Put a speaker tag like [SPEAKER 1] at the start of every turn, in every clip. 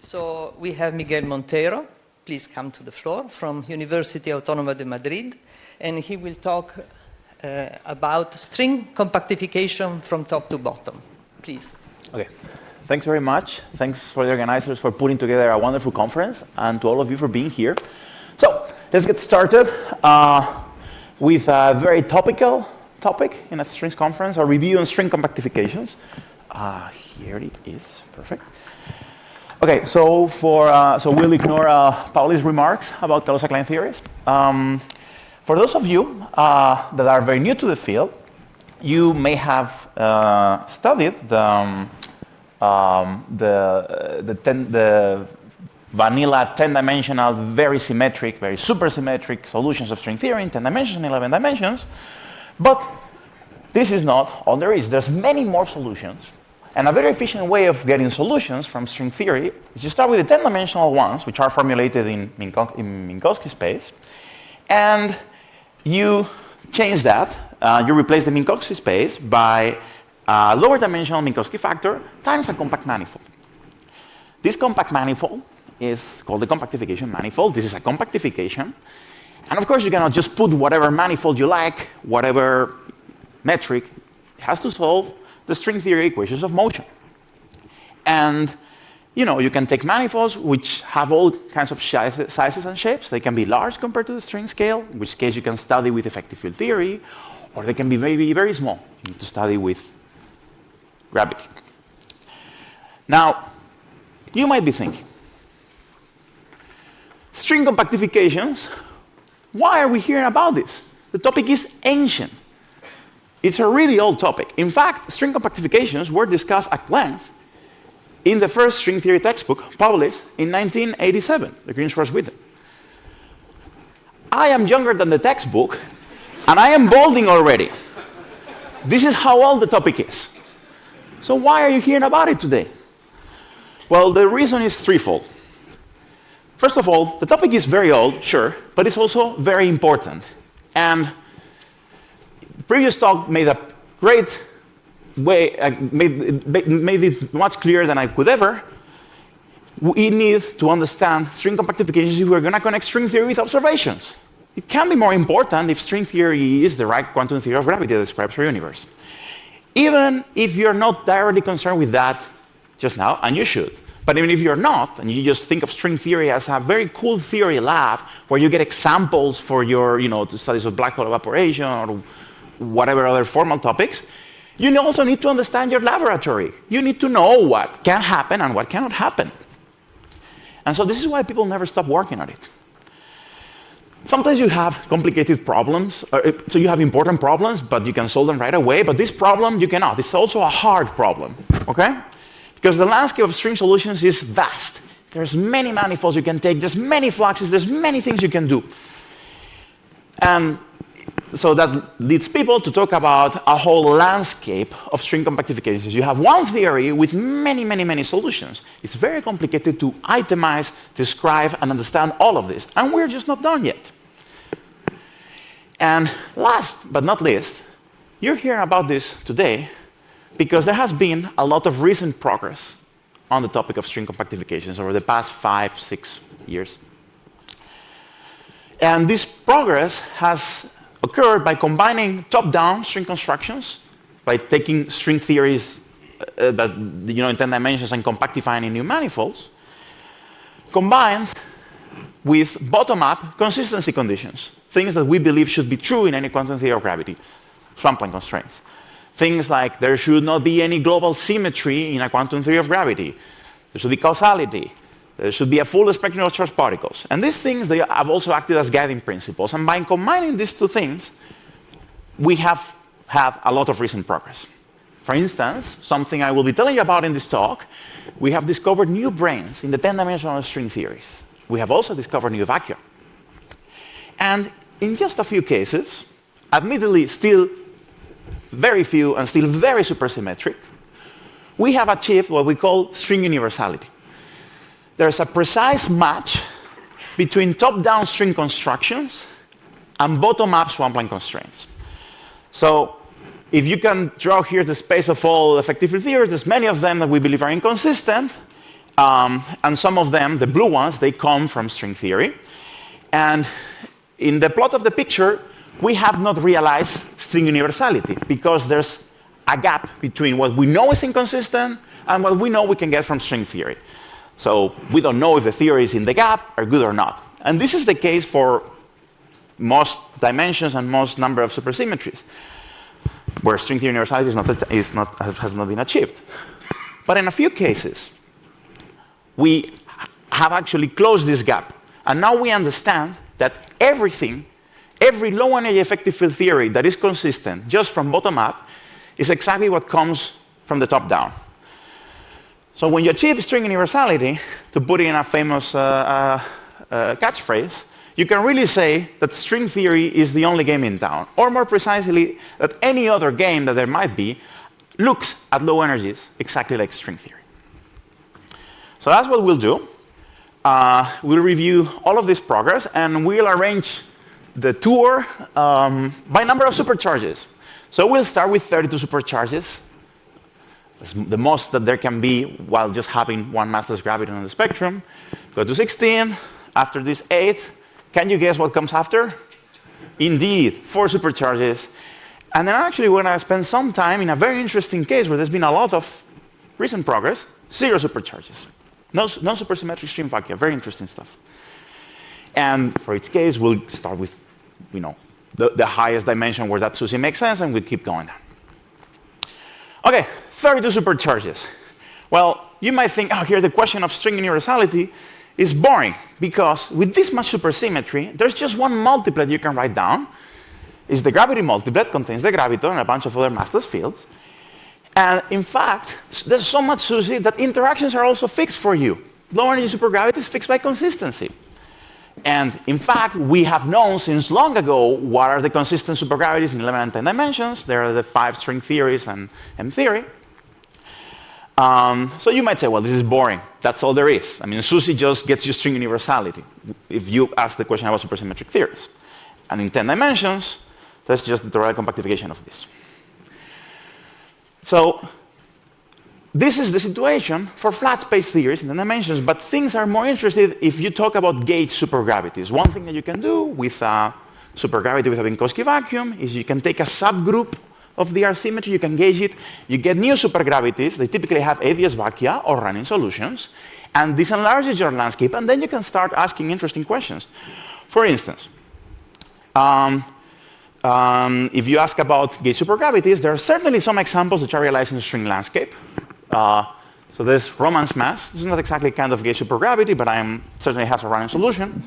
[SPEAKER 1] So we have Miguel Montero, please come to the floor, from University Autónoma de Madrid, and he will talk about string compactification from top to bottom. Please.
[SPEAKER 2] Okay. Thanks very much. Thanks for the organizers for putting together a wonderful conference, and to all of you for being here. So let's get started with a very topical topic in a strings conference, a review on string compactifications. Here it is. Perfect. Okay, so we'll ignore Pauli's remarks about Kaluza-Klein theories. For those of you that are very new to the field, you may have studied the vanilla 10-dimensional, very symmetric, very supersymmetric solutions of string theory in 10 dimensions and 11 dimensions. But this is not all there is. There's many more solutions. And a very efficient way of getting solutions from string theory is you start with the 10-dimensional ones, which are formulated in Minkowski space, and you change that. You replace the Minkowski space by a lower dimensional Minkowski factor times a compact manifold. This compact manifold is called the compactification manifold. This is a compactification. And of course, you cannot just put whatever manifold you like, whatever metric. It has to solve the string theory equations of motion. And you can take manifolds which have all kinds of sizes and shapes. They can be large compared to the string scale, in which case you can study with effective field theory, or they can be very, very small. You need to study with gravity. Now, you might be thinking, string compactifications, why are we hearing about this? The topic is ancient. It's a really old topic. In fact, string compactifications were discussed at length in the first string theory textbook published in 1987, the Green-Schwarz-Witten. I am younger than the textbook, and I am balding already. This is how old the topic is. So why are you hearing about it today? Well, the reason is threefold. First of all, the topic is very old, sure, but it's also very important. And the previous talk made a great way, made it much clearer than I could ever. We need to understand string compactifications if we're going to connect string theory with observations. It can be more important if string theory is the right quantum theory of gravity that describes our universe. Even if you're not directly concerned with that just now, and you should. But even if you're not, and you just think of string theory as a very cool theory lab where you get examples for your studies of black hole evaporation or whatever other formal topics, you also need to understand your laboratory. You need to know what can happen and what cannot happen. And so this is why people never stop working on it. Sometimes you have complicated problems, so you have important problems, but you can solve them right away. But this problem, you cannot. It's also a hard problem, okay? Because the landscape of string solutions is vast. There's many manifolds you can take. There's many fluxes. There's many things you can do. And so that leads people to talk about a whole landscape of string compactifications. You have one theory with many, many, many solutions. It's very complicated to itemize, describe, and understand all of this. And we're just not done yet. And last but not least, you're hearing about this today because there has been a lot of recent progress on the topic of string compactifications over the past 5-6 years. And this progress has occurred by combining top-down string constructions, by taking string theories that in 10 dimensions and compactifying in new manifolds, combined with bottom-up consistency conditions, things that we believe should be true in any quantum theory of gravity, swampline constraints. Things like there should not be any global symmetry in a quantum theory of gravity. There should be causality. There should be a full spectrum of charged particles. And these things, they have also acted as guiding principles. And by combining these two things, we have had a lot of recent progress. For instance, something I will be telling you about in this talk, we have discovered new branes in the 10-dimensional string theories. We have also discovered new vacua. And in just a few cases, admittedly still very few and still very supersymmetric, we have achieved what we call string universality. There's a precise match between top-down string constructions and bottom-up swampline constraints. So if you can draw here the space of all effective field theories, there's many of them that we believe are inconsistent, And some of them, the blue ones, they come from string theory. And in the plot of the picture, we have not realized string universality because there's a gap between what we know is inconsistent and what we know we can get from string theory. So we don't know if the theories in the gap are good or not. And this is the case for most dimensions and most number of supersymmetries, where string theory universality has not been achieved. But in a few cases, we have actually closed this gap. And now we understand that every low energy effective field theory that is consistent just from bottom up is exactly what comes from the top down. So when you achieve string universality, to put it in a famous catchphrase, you can really say that string theory is the only game in town. Or more precisely, that any other game that there might be looks at low energies exactly like string theory. So that's what we'll do. We'll review all of this progress, and we'll arrange the tour by number of supercharges. So we'll start with 32 supercharges. It's the most that there can be while just having one massless gravity on the spectrum. Go to 16. After this 8, can you guess what comes after? Indeed, 4 supercharges. And then actually we're going to spend some time in a very interesting case where there's been a lot of recent progress, 0 supercharges. No supersymmetric stream vacuum, very interesting stuff. And for each case, we'll start with the highest dimension where that SUSY makes sense, and we'll keep going down. OK, 32 supercharges. Well, you might think, oh, here the question of string universality is boring, because with this much supersymmetry, there's just one multiplet you can write down. It's the gravity multiplet, contains the graviton and a bunch of other massless fields. And in fact, there's so much SUSY that interactions are also fixed for you. Low energy supergravity is fixed by consistency. And in fact, we have known since long ago what are the consistent supergravities in 11 and 10 dimensions. There are the 5 string theories and M theory. So you might say, well, this is boring. That's all there is. I mean, SUSY just gets you string universality if you ask the question about supersymmetric theories. And in 10 dimensions, that's just the theoretical compactification of this. So this is the situation for flat space theories in the dimensions, but things are more interesting if you talk about gauge supergravities. One thing that you can do with a supergravity with a Minkowski vacuum is you can take a subgroup of the R symmetry, you can gauge it, you get new supergravities. They typically have ADS vacua or running solutions, and this enlarges your landscape, and then you can start asking interesting questions. For instance, if you ask about gauge supergravities, there are certainly some examples which are realized in the string landscape. So this Romance mass, this is not exactly kind of gauge supergravity, but certainly has a running solution.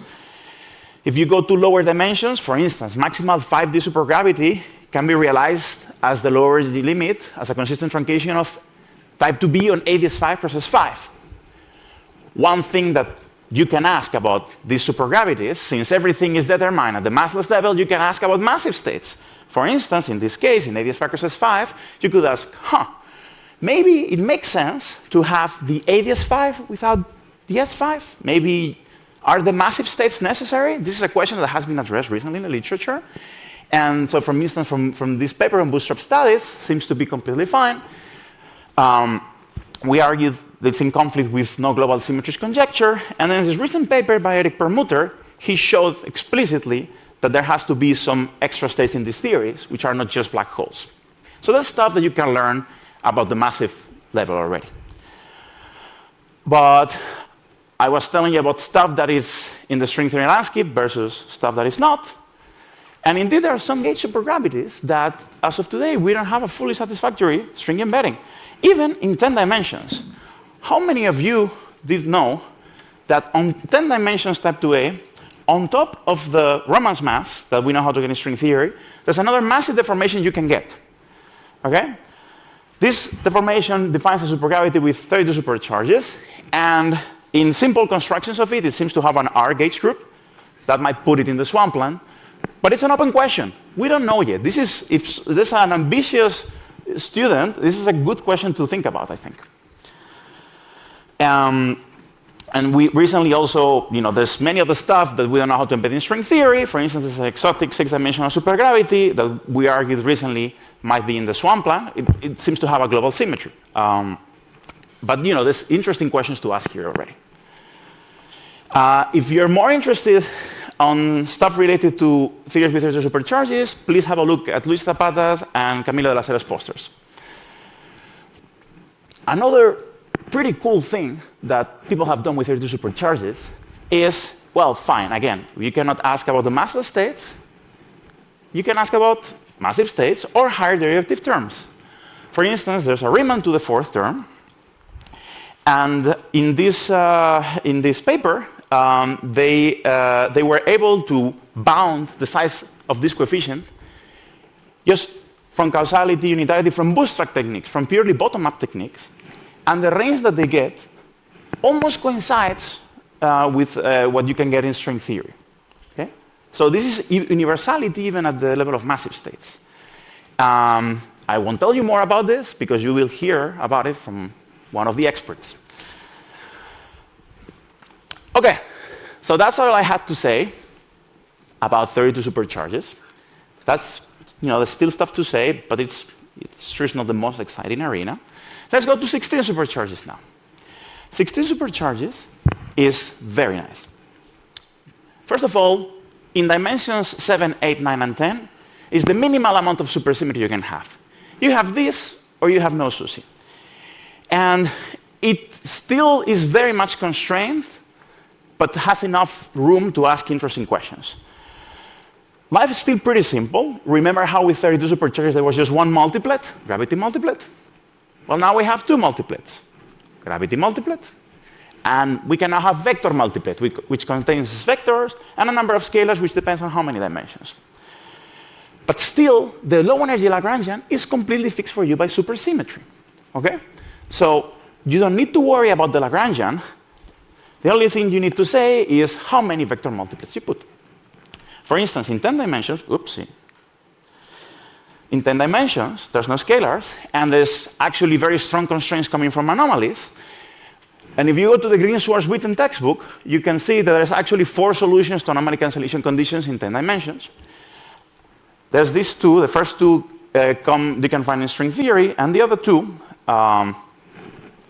[SPEAKER 2] If you go to lower dimensions, for instance, maximal 5D supergravity can be realized as the lower energy limit as a consistent truncation of type 2b on ADS5 crosses 5. One thing that you can ask about these supergravities, since everything is determined at the massless level, you can ask about massive states. For instance, in this case, in ADS5 crosses 5, you could ask, maybe it makes sense to have the ADS5 without the S5? Maybe are the massive states necessary? This is a question that has been addressed recently in the literature. And so, for instance, from this paper on bootstrap studies, seems to be completely fine. We argued that it's in conflict with no global symmetries conjecture. And then in this recent paper by Eric Permuter, he showed explicitly that there has to be some extra states in these theories, which are not just black holes. So that's stuff that you can learn about the massive level already. But I was telling you about stuff that is in the string theory landscape versus stuff that is not. And indeed, there are some gauge supergravities that, as of today, we don't have a fully satisfactory string embedding, even in 10 dimensions. How many of you did know that on 10 dimensions type 2a, on top of the Romance mass that we know how to get in string theory, there's another massive deformation you can get? Okay? This deformation defines a supergravity with 32 supercharges, and in simple constructions of it, it seems to have an R gauge group. That might put it in the swampland. But it's an open question. We don't know yet. If this is an ambitious student, this is a good question to think about, I think. And we recently also, there's many of the stuff that we don't know how to embed in string theory. For instance, there's an exotic 6-dimensional supergravity that we argued recently might be in the swampland. It seems to have a global symmetry. But there's interesting questions to ask here already. If you're more interested on stuff related to theories with razor supercharges, please have a look at Luis Zapata's and Camilo de las Heras posters. Another pretty cool thing that people have done with razor supercharges is, well, fine, again, you cannot ask about the massless states. You can ask about massive states or higher derivative terms. For instance, there's a Riemann to the fourth term. And in this paper, they were able to bound the size of this coefficient just from causality, unitarity, from bootstrap techniques, from purely bottom-up techniques. And the range that they get almost coincides with what you can get in string theory. Okay? So this is universality even at the level of massive states. I won't tell you more about this because you will hear about it from one of the experts. Okay, so that's all I had to say about 32 supercharges. That's, there's still stuff to say, but it's sure not the most exciting arena. Let's go to 16 supercharges now. 16 supercharges is very nice. First of all, in dimensions 7, 8, 9, and 10 is the minimal amount of supersymmetry you can have. You have this or you have no SUSY. And it still is very much constrained, but has enough room to ask interesting questions. Life is still pretty simple. Remember how with 32 supercharges there was just one multiplet, gravity multiplet? Well, now we have two multiplets, gravity multiplet, and we can now have vector multiplet, which contains vectors and a number of scalars, which depends on how many dimensions. But still, the low energy Lagrangian is completely fixed for you by supersymmetry. Okay? So you don't need to worry about the Lagrangian. The only thing you need to say is how many vector multiplets you put. For instance, in 10 dimensions, in 10 dimensions, there's no scalars, and there's actually very strong constraints coming from anomalies. And if you go to the Green-Schwarz-Witten textbook, you can see that there's actually 4 solutions to anomaly cancellation conditions in 10 dimensions. There's these two. The first two you can find in string theory, and the other two are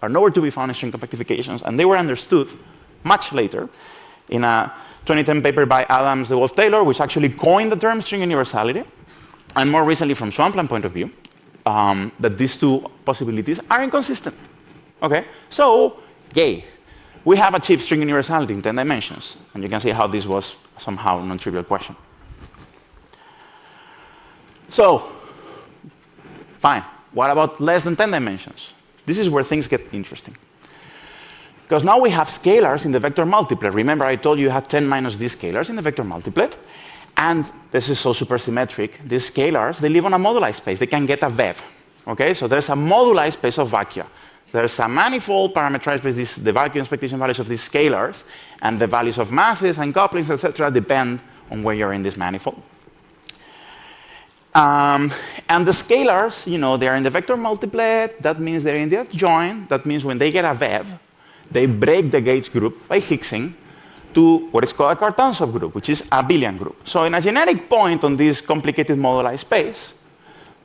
[SPEAKER 2] nowhere to be found in string compactifications, and they were understood much later in a 2010 paper by Adams, DeWolf, Taylor, which actually coined the term string universality, and more recently from Swampland point of view, that these two possibilities are inconsistent. Okay, so yay, we have achieved string universality in 10 dimensions, and you can see how this was somehow a non-trivial question. So, fine. What about less than 10 dimensions? This is where things get interesting. Because now we have scalars in the vector multiplet. Remember, I told you you had 10 minus these scalars in the vector multiplet. And this is so supersymmetric. These scalars, they live on a moduli space. They can get a VEV. Okay? So there's a moduli space of vacua. There's a manifold parameterized space, the vacuum expectation values of these scalars, and the values of masses and couplings, etc., depend on where you're in this manifold. And the scalars, they're in the vector multiplet. That means they're in the adjoint. That means when they get a VEV, they break the gauge group by Higgsing to what is called a Cartan subgroup, which is a abelian group. So in a generic point on this complicated moduli space,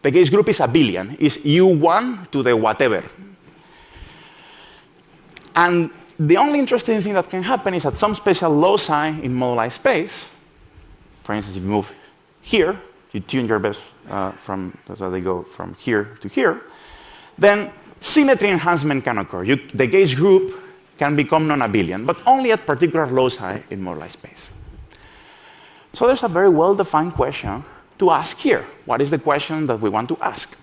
[SPEAKER 2] the gauge group is abelian. It's U1 to the whatever. And the only interesting thing that can happen is at some special loci in moduli space, for instance, if you move here, you tune your best so they go from here to here, then symmetry enhancement can occur. The gauge group can become non-abelian, but only at particular loci in moduli space. So there's a very well-defined question to ask here. What is the question that we want to ask?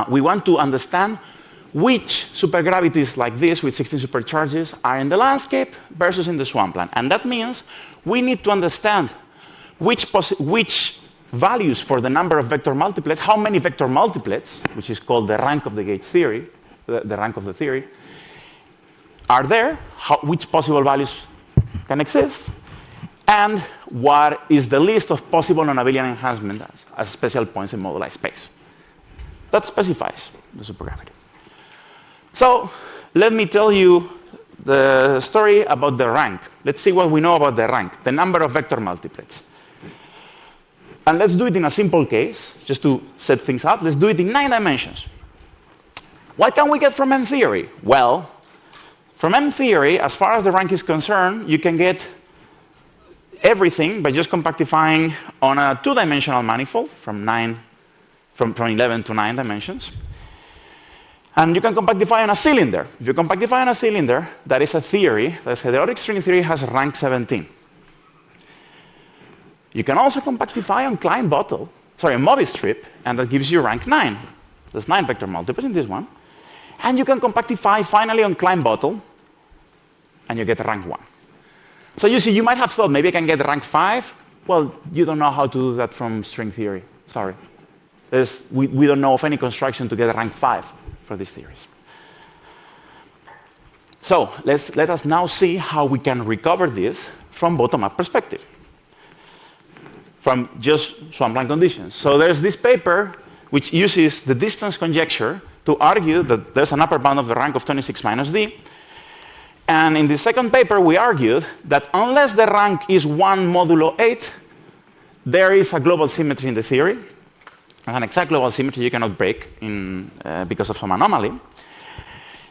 [SPEAKER 2] We want to understand which supergravities like this with 16 supercharges are in the landscape versus in the swampland. And that means we need to understand which values for the number of vector multiplets, how many vector multiplets, which is called the rank of the gauge theory, the rank of the theory, are there, which possible values can exist, and what is the list of possible non-abelian enhancement as special points in moduli space. That specifies the supergravity. So let me tell you the story about the rank. Let's see what we know about the rank, the number of vector multiplets. And let's do it in a simple case, just to set things up. Let's do it in 9 dimensions. What can we get from M theory? Well, from M theory, as far as the rank is concerned, you can get everything by just compactifying on a two-dimensional manifold from 11 to 9 dimensions. And you can compactify on a cylinder. If you compactify on a cylinder, that is a theory, let's say the periodic string theory has rank 17. You can also compactify on Klein bottle, sorry, a Mobius strip, and that gives you rank 9. There's 9 vector multiples in this one. And you can compactify finally on Klein bottle, and you get rank 1. So you see, you might have thought, maybe I can get rank 5. Well, you don't know how to do that from string theory. Sorry. We don't know of any construction to get rank 5 for these theories. So let us now see how we can recover this from bottom-up perspective, from just swampline conditions. So there's this paper which uses the distance conjecture to argue that there's an upper bound of the rank of 26 minus d. And in the second paper, we argued that unless the rank is 1 modulo 8, there is a global symmetry in the theory. An exact global symmetry you cannot break because of some anomaly.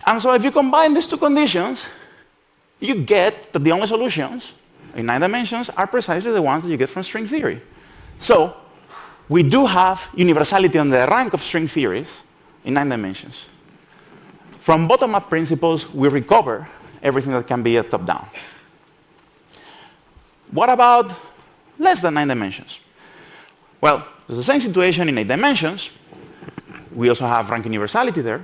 [SPEAKER 2] And so if you combine these two conditions, you get that the only solutions in 9 dimensions are precisely the ones that you get from string theory. So we do have universality on the rank of string theories in 9 dimensions. From bottom-up principles, we recover everything that can be at top-down. What about less than 9 dimensions? Well, it's the same situation in 8 dimensions. We also have rank universality there.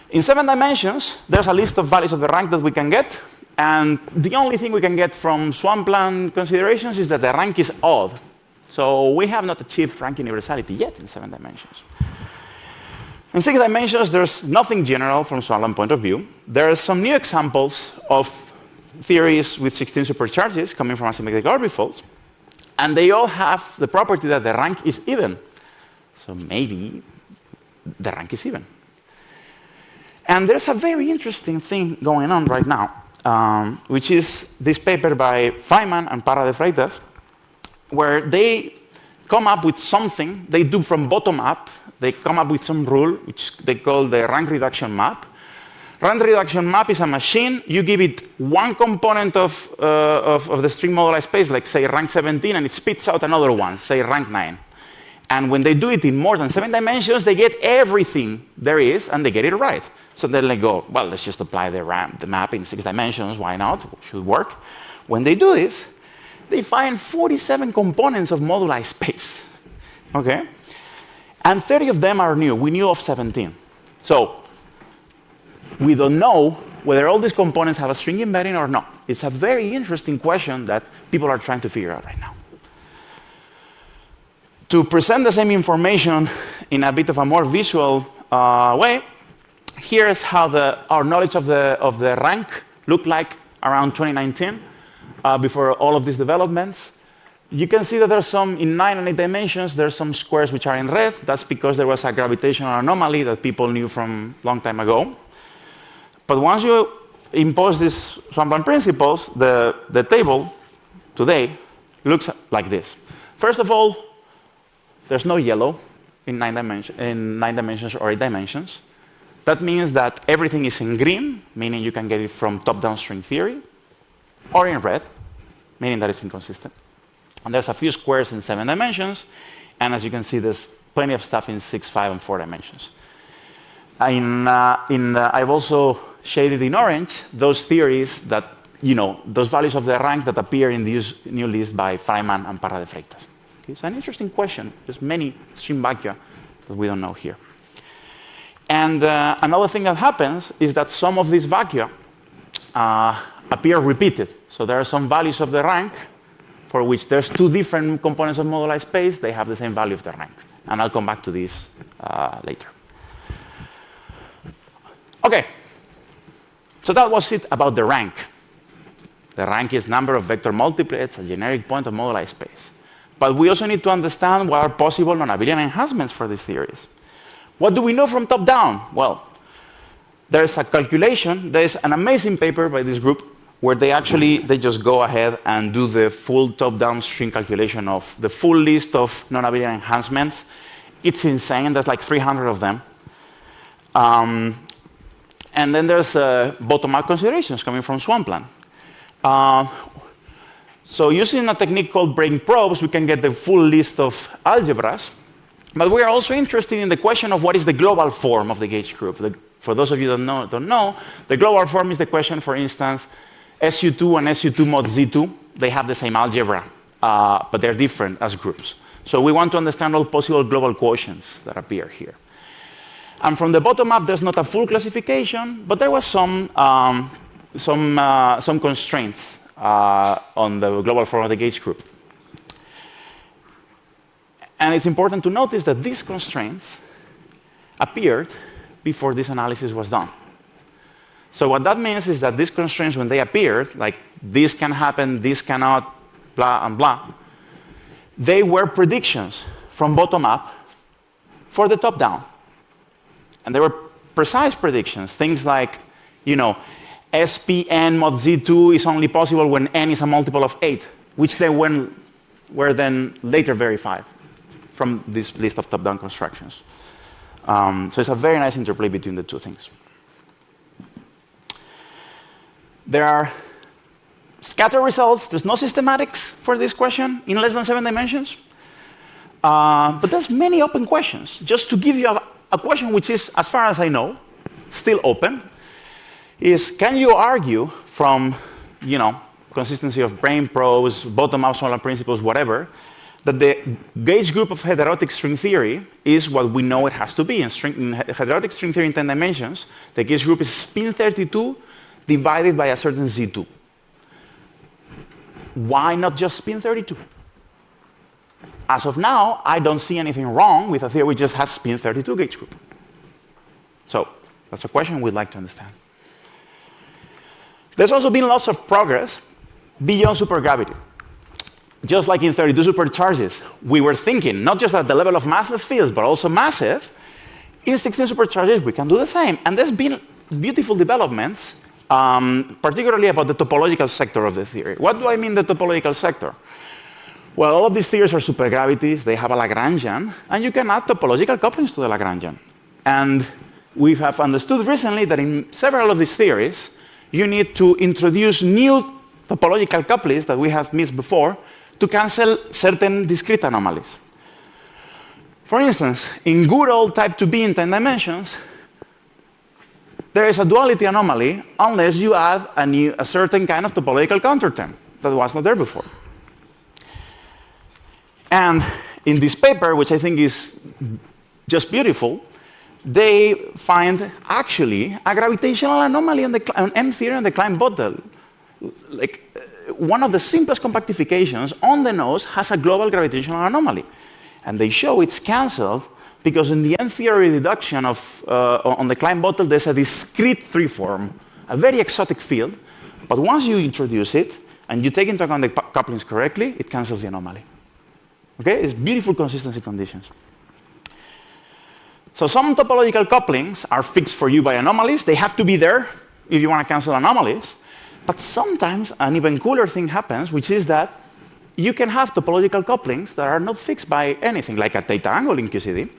[SPEAKER 2] In 7 dimensions, there's a list of values of the rank that we can get. And the only thing we can get from swampland considerations is that the rank is odd. So we have not achieved rank universality yet in 7 dimensions. In 6 dimensions, there's nothing general from swampland point of view. There are some new examples of theories with 16 supercharges coming from asymmetric orbifolds. And they all have the property that the rank is even. So maybe the rank is even. And there's a very interesting thing going on right now, which is this paper by Feynman and Parra de Freitas, where they come up with something they do from bottom up. They come up with some rule, which they call the rank reduction map. Rank reduction map is a machine. You give it one component of the string moduli space, like say rank 17, and it spits out another one, say rank 9. And when they do it in more than 7 dimensions, they get everything there is, and they get it right. So then they go, well, let's just apply the map in 6 dimensions. Why not? It should work. When they do this, they find 47 components of moduli space. Okay? And 30 of them are new. We knew of 17. So we don't know whether all these components have a string embedding or not. It's a very interesting question that people are trying to figure out right now. To present the same information in a bit of a more visual way, here's how our knowledge of the rank looked like around 2019, before all of these developments. You can see that there's some, in 9 and 8 dimensions, there's some squares which are in red. That's because there was a gravitational anomaly that people knew from a long time ago. But once you impose these swampland principles, the table today looks like this. First of all, there's no yellow in 9 dimensions or 8 dimensions. That means that everything is in green, meaning you can get it from top-down string theory, or in red, meaning that it's inconsistent. And there's a few squares in 7 dimensions, and as you can see, there's plenty of stuff in 6, 5, and 4 dimensions. I've also shaded in orange those theories that, those values of the rank that appear in this new list by Feynman and Parra de Freitas. Okay, it's an interesting question. There's many string vacua that we don't know here. And another thing that happens is that some of these vacua appear repeated. So there are some values of the rank for which there's 2 different components of moduli space. They have the same value of the rank. And I'll come back to this later. OK. So that was it about the rank. The rank is number of vector multiplets, a generic point of moduli space. But we also need to understand what are possible non-abelian enhancements for these theories. What do we know from top-down? Well, there's a calculation. There's an amazing paper by this group where they just go ahead and do the full top-down string calculation of the full list of non-abelian enhancements. It's insane. There's like 300 of them. And then there's bottom-up considerations coming from Swampland. So using a technique called brain probes, we can get the full list of algebras. But we are also interested in the question of what is the global form of the gauge group. For those of you that don't know, the global form is the question, for instance, SU2 and SU2 mod Z2, they have the same algebra, but they're different as groups. So we want to understand all possible global quotients that appear here. And from the bottom up, there's not a full classification, but there was some constraints on the global form of the gauge group. And it's important to notice that these constraints appeared before this analysis was done. So what that means is that these constraints, when they appeared, like this can happen, this cannot, blah, and blah, they were predictions from bottom up for the top down. And they were precise predictions, things like, SPn mod Z2 is only possible when n is a multiple of 8, which they were then later verified from this list of top-down constructions. So it's a very nice interplay between the two things. There are scatter results. There's no systematics for this question in less than 7 dimensions. But there's many open questions. Just to give you a question which is, as far as I know, still open, is can you argue from, consistency of brain probes, bottom-up Swampland principles, whatever, that the gauge group of heterotic string theory is what we know it has to be. In heterotic string theory in 10 dimensions, the gauge group is spin 32 divided by a certain Z2. Why not just spin 32? As of now, I don't see anything wrong with a theory which just has spin 32 gauge group. So that's a question we'd like to understand. There's also been lots of progress beyond supergravity. Just like in 32 supercharges, we were thinking not just at the level of massless fields, but also massive. In 16 supercharges, we can do the same. And there's been beautiful developments, particularly about the topological sector of the theory. What do I mean the topological sector? Well, all of these theories are supergravities. They have a Lagrangian. And you can add topological couplings to the Lagrangian. And we have understood recently that in several of these theories, you need to introduce new topological couplings that we have missed before to cancel certain discrete anomalies. For instance, in good old type 2B in 10 dimensions, there is a duality anomaly unless you add a certain kind of topological counterterm that was not there before. And in this paper, which I think is just beautiful, they find actually a gravitational anomaly on M theory on the Klein bottle. Like, one of the simplest compactifications on the nose has a global gravitational anomaly. And they show it's cancelled because in the M theory deduction on the Klein bottle, there's a discrete three-form, a very exotic field. But once you introduce it and you take into account the couplings correctly, it cancels the anomaly. Okay? It's beautiful consistency conditions. So some topological couplings are fixed for you by anomalies. They have to be there if you want to cancel anomalies. But sometimes an even cooler thing happens, which is that you can have topological couplings that are not fixed by anything, like a theta angle in QCD.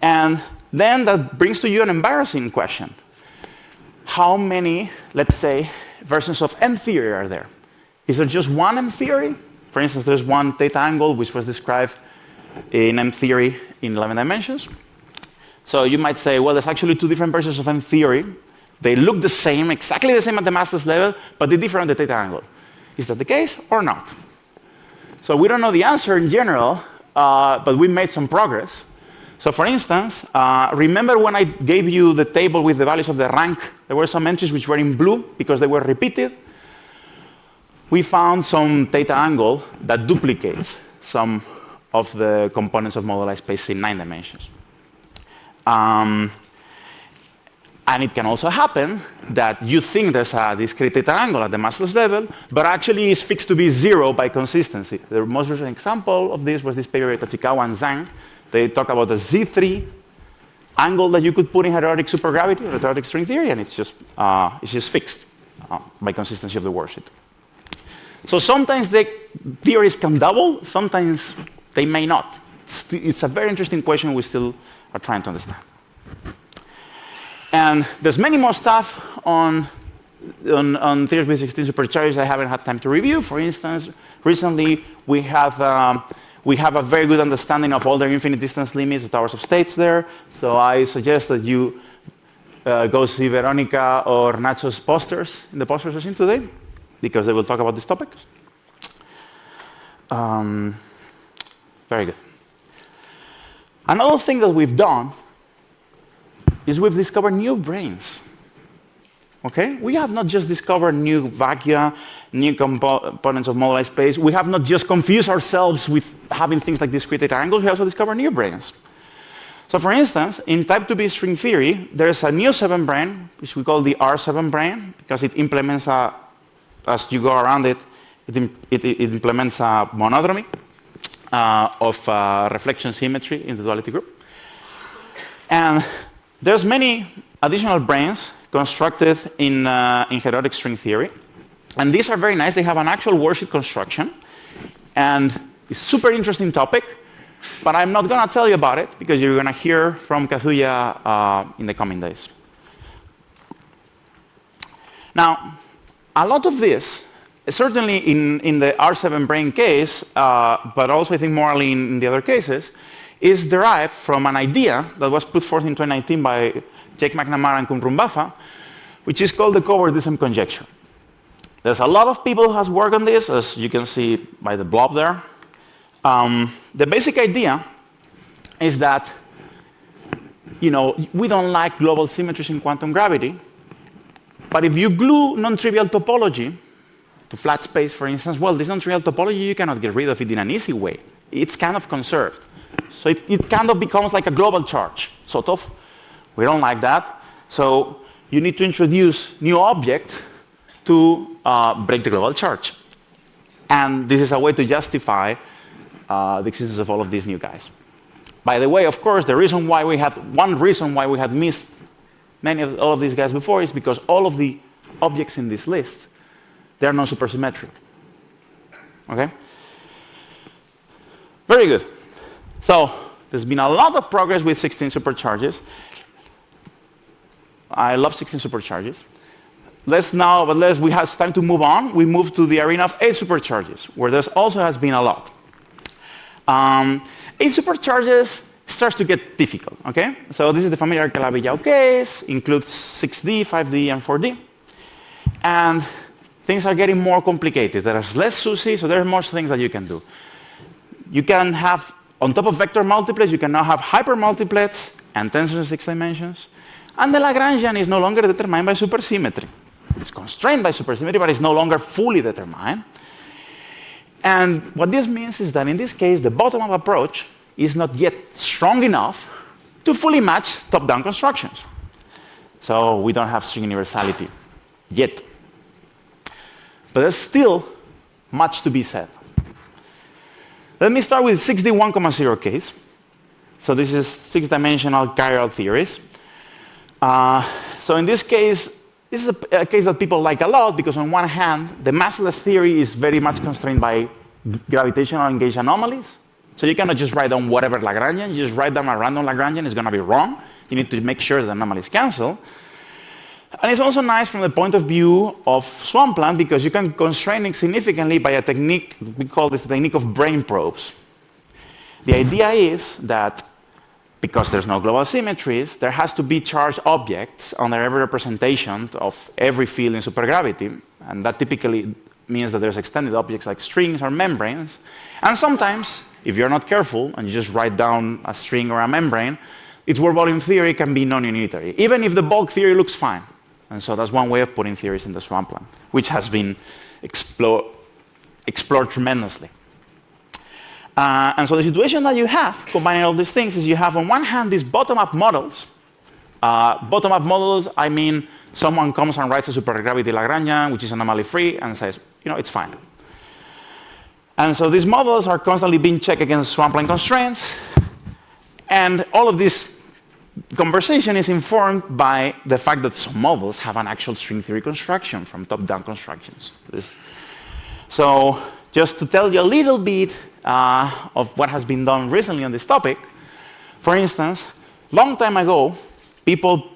[SPEAKER 2] And then that brings to you an embarrassing question. How many, let's say, versions of M theory are there? Is there just one M theory? For instance, there's one theta angle which was described in M theory in 11 dimensions. So you might say, well, there's actually two different versions of M theory. They look the same, exactly the same at the massless level, but they differ on the theta angle. Is that the case or not? So we don't know the answer in general, but we made some progress. So for instance, remember when I gave you the table with the values of the rank? There were some entries which were in blue because they were repeated. We found some theta angle that duplicates some of the components of moduli space in 9 dimensions. And it can also happen that you think there's a discrete theta angle at the massless level, but actually it's fixed to be 0 by consistency. The most recent example of this was this paper by Tachikawa and Zhang. They talk about the Z3 angle that you could put in heterotic supergravity, or heterotic string theory, and it's just fixed by consistency of the worksheet. So sometimes the theories can double, sometimes they may not. It's a very interesting question we still are trying to understand. And there's many more stuff on theories with 16 supercharges I haven't had time to review. For instance, recently we have a very good understanding of all their infinite distance limits, the towers of states there. So I suggest that you go see Veronica or Nacho's posters in the poster session today, because they will talk about these topics. Very good. Another thing that we've done is we've discovered new brains. Okay? We have not just discovered new vacua, new components of moduli space. We have not just confused ourselves with having things like discrete theta angles. We also discovered new brains. So for instance, in type 2B string theory, there's a new 7 brain, which we call the R7 brain, because it implements as you go around it, it implements a monodromy of reflection symmetry in the duality group. And there's many additional brains constructed in heterotic string theory. And these are very nice. They have an actual worksheet construction. And it's a super interesting topic. But I'm not going to tell you about it, because you're going to hear from Kazuya in the coming days. Now, a lot of this, certainly in the R7 brain case, but also I think morally in the other cases, is derived from an idea that was put forth in 2019 by Jake McNamara and Kumrum Bafa, which is called the coverdism conjecture. There's a lot of people who has worked on this, as you can see by the blob there. The basic idea is that, we don't like global symmetries in quantum gravity, but if you glue non-trivial topology to flat space, for instance, well, this non-trivial topology, you cannot get rid of it in an easy way. It's kind of conserved. So it kind of becomes like a global charge, sort of. We don't like that. So you need to introduce new objects to break the global charge. And this is a way to justify the existence of all of these new guys. By the way, of course, one reason why we had missed all of these guys before is because all of the objects in this list, they are non-supersymmetric. Okay? Very good. So there's been a lot of progress with 16 supercharges. I love 16 supercharges. It's time to move on. We move to the arena of 8 supercharges, where there's also has been a lot. 8 supercharges starts to get difficult, okay? So this is the familiar Calabi-Yau case, includes 6D, 5D, and 4D. And things are getting more complicated. There's less SUSY, so there are more things that you can do. You can have, on top of vector multiplets, you can now have hypermultiplets and tensors in 6 dimensions. And the Lagrangian is no longer determined by supersymmetry. It's constrained by supersymmetry, but it's no longer fully determined. And what this means is that in this case, the bottom-up approach is not yet strong enough to fully match top-down constructions. So we don't have string universality yet. But there's still much to be said. Let me start with 6D1,0 case. So this is 6-dimensional chiral theories. So in this case, this is a case that people like a lot, because on one hand, the massless theory is very much constrained by gravitational engaged anomalies. So you cannot just write down whatever Lagrangian. You just write down a random Lagrangian. It's going to be wrong. You need to make sure the anomalies cancel. And it's also nice from the point of view of swampland, because you can constrain it significantly by a technique, we call this the technique of brain probes. The idea is that because there's no global symmetries, there has to be charged objects under every representation of every field in supergravity. And that typically means that there's extended objects like strings or membranes. And sometimes, if you're not careful and you just write down a string or a membrane, its word volume theory can be non-unitary, even if the bulk theory looks fine. And so that's one way of putting theories in the swampland, which has been explored tremendously. And so the situation that you have, combining all these things, is you have on one hand these bottom-up models. Bottom-up models, I mean someone comes and writes a supergravity Lagrangian, which is anomaly-free, and says, it's fine. And so these models are constantly being checked against swampland constraints. And all of this conversation is informed by the fact that some models have an actual string theory construction from top-down constructions. So just to tell you a little bit of what has been done recently on this topic, for instance, long time ago, people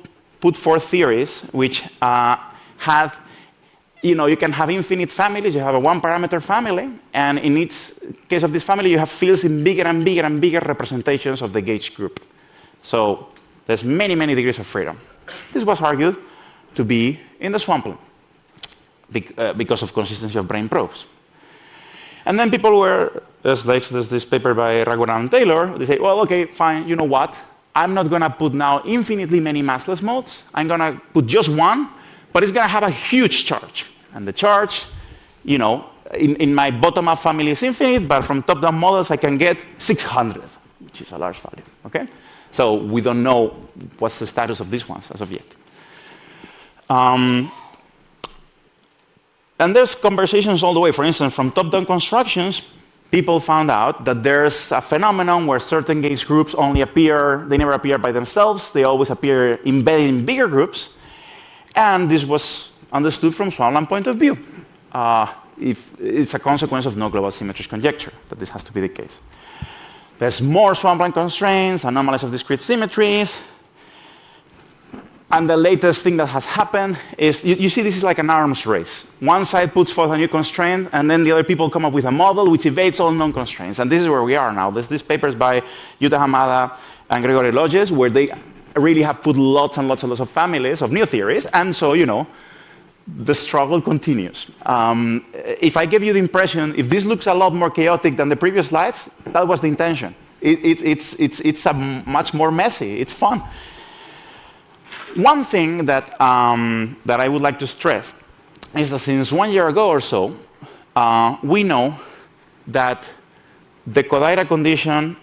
[SPEAKER 2] put forth theories which had, you can have infinite families. You have a one-parameter family, and in each case of this family, you have fields in bigger and bigger and bigger representations of the gauge group. So there's many, many degrees of freedom. This was argued to be in the swampland because of consistency of brane probes. And then people were, there's this paper by Raghuram and Taylor. They say, well, OK, fine, you know what? I'm not going to put now infinitely many massless modes. I'm going to put just one, but it's going to have a huge charge. And the charge, in my bottom-up family is infinite, but from top-down models, I can get 600, which is a large value. Okay? So we don't know what's the status of these ones as of yet. And there's conversations all the way. For instance, from top-down constructions, people found out that there's a phenomenon where certain gauge groups only appear, they never appear by themselves. They always appear embedded in bigger groups. And this was understood from swampland point of view. If it's a consequence of no global symmetries conjecture, that this has to be the case. There's more swampland constraints, anomalies of discrete symmetries. And the latest thing that has happened is, you see this is like an arms race. One side puts forth a new constraint, and then the other people come up with a model which evades all known constraints. And this is where we are now. There's these papers by Yuta Hamada and Gregory Lodges, where they really have put lots and lots and lots of families of new theories. And so, the struggle continues. If I give you the impression, if this looks a lot more chaotic than the previous slides, that was the intention. It's a much more messy. It's fun. One thing that I would like to stress is that since 1 year ago or so, we know that the Kodaira condition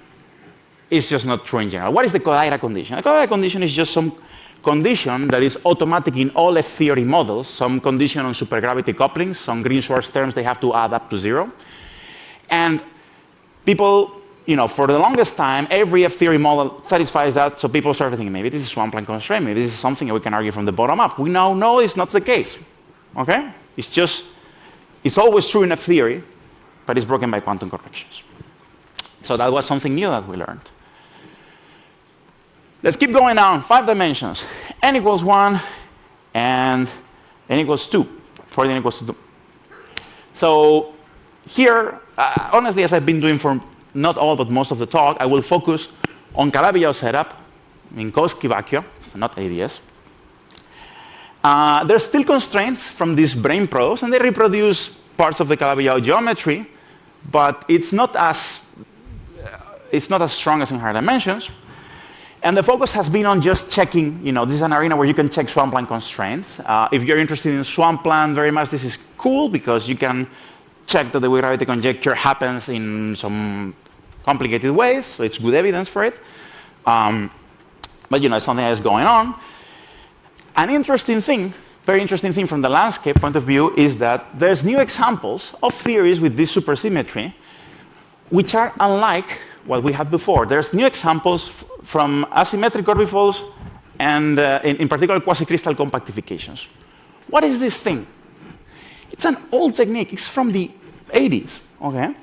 [SPEAKER 2] is just not true in general. What is the Kodaira condition? The Kodaira condition is just some condition that is automatic in all F-theory models, some condition on supergravity couplings, some Green-Schwarz terms they have to add up to 0. And people, for the longest time, every F-theory model satisfies that, so people started thinking, maybe this is swampland constraint, maybe this is something that we can argue from the bottom up. We now know it's not the case, okay? It's always true in F-theory, but it's broken by quantum corrections. So that was something new that we learned. Let's keep going down, 5 dimensions. N equals 1 and N equals 2, for N equals 2. So here, honestly, as I've been doing for not all, but most of the talk, I will focus on Calabi-Yau setup, Minkowski vacuum, not ADS. There's still constraints from these brane probes, and they reproduce parts of the Calabi-Yau geometry, but it's not as strong as in higher dimensions. And the focus has been on just checking, this is an arena where you can check swampland constraints. If you're interested in swampland very much, this is cool because you can check that the wave gravity conjecture happens in some complicated ways, so it's good evidence for it. But it's something that is going on. An interesting thing, very interesting thing from the landscape point of view is that there's new examples of theories with this supersymmetry, which are unlike what we had before. There's new examples from asymmetric orbifolds and, in particular, quasi-crystal compactifications. What is this thing? It's an old technique. It's from the 80s. Okay.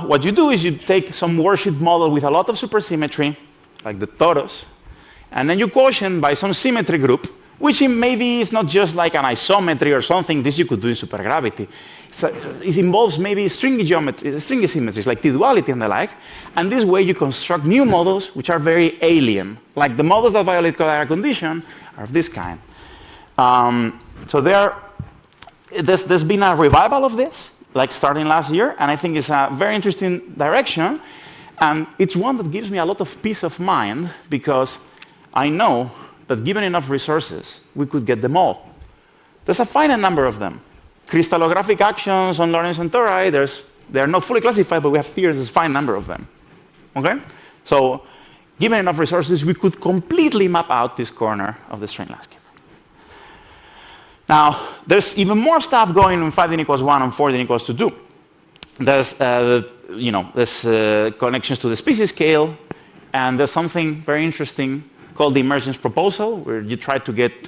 [SPEAKER 2] What you do is you take some worship model with a lot of supersymmetry, like the torus, and then you quotient by some symmetry group, which maybe is not just like an isometry or something. This you could do in supergravity. So it involves maybe stringy geometry, stringy symmetries like T-duality and the like. And this way you construct new models which are very alien. Like the models that violate Kodaira condition are of this kind. So there's been a revival of this, like starting last year, and I think it's a very interesting direction. And it's one that gives me a lot of peace of mind because I know that given enough resources, we could get them all. There's a finite number of them. Crystallographic actions on Lorentz and tori, they're not fully classified, but we have theories, there's a fine number of them. Okay? So, given enough resources, we could completely map out this corner of the string landscape. Now, there's even more stuff going on 5D equals 1 and 4D equals 2. There's, connections to the species scale, and there's something very interesting called the emergence proposal, where you try to get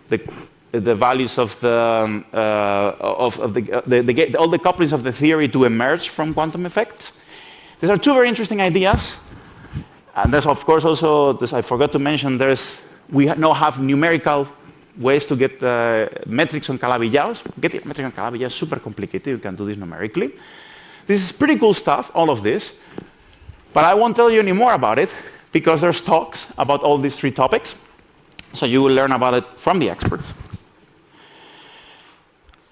[SPEAKER 2] the values of all the couplings of the theory to emerge from quantum effects. These are two very interesting ideas. And there's, of course, also, I forgot to mention, there's We now have numerical ways to get metrics on Calabi-Yaos. Getting a metric on Calabi-Yao is super complicated. You can do this numerically. This is pretty cool stuff, all of this. But I won't tell you any more about it because there's talks about all these 3 topics. So you will learn about it from the experts.